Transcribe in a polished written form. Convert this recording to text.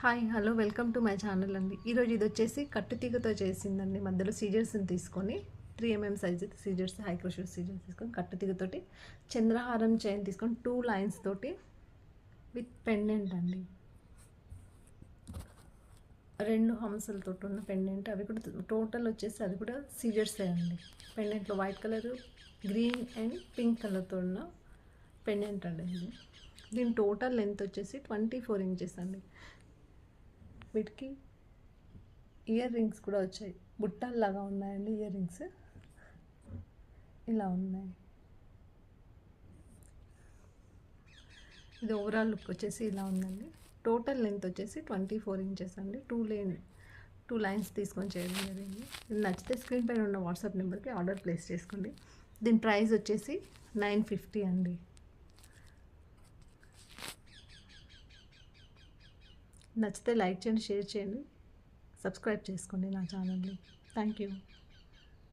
Hi hello welcome to my channel అండి. ఈరోజు ఇది వచ్చేసి కట్టుతీగతో చేసిందండి. మధ్యలో సీజర్స్ని తీసుకొని 3 mm size scissors, high crochet scissors తీసుకొని కట్టుతీగతోటి చంద్రహారం చైన్ తీసుకొని 2 లైన్స్ తోటి విత్ పెండెంట్ అండి. 2 హంసలతో ఉన్న పెండెంట్, అవి కూడా టోటల్ వచ్చేసి అది కూడా సీజర్సే అండి. పెండెంట్లో white colour, green and pink కలర్తో ఉన్న పెండెంట్ అండి ఇది. దీని టోటల్ లెంత్ వచ్చేసి 24 ఇంచెస్ అండి. వీటికి ఇయర్ రింగ్స్ కూడా వచ్చాయి. బుట్టల్లాగా ఉన్నాయండి ఇయర్ రింగ్స్, ఇలా ఉన్నాయి. ఇది ఓవరాల్ లుక్ వచ్చేసి ఇలా ఉందండి. టోటల్ లెంత్ వచ్చేసి 24 ఇంచెస్ అండి. 2 లైన్స్ తీసుకొని చేయడం జరిగింది. ఇది నచ్చితే స్క్రీన్ పైన ఉన్న వాట్సాప్ నెంబర్కి ఆర్డర్ ప్లేస్ చేసుకోండి. దీని ప్రైస్ వచ్చేసి 950 అండి. నచ్చితే లైక్ చేయండి, షేర్ చేయండి, సబ్స్క్రైబ్ చేసుకోండి నా ఛానల్ని. Thank you.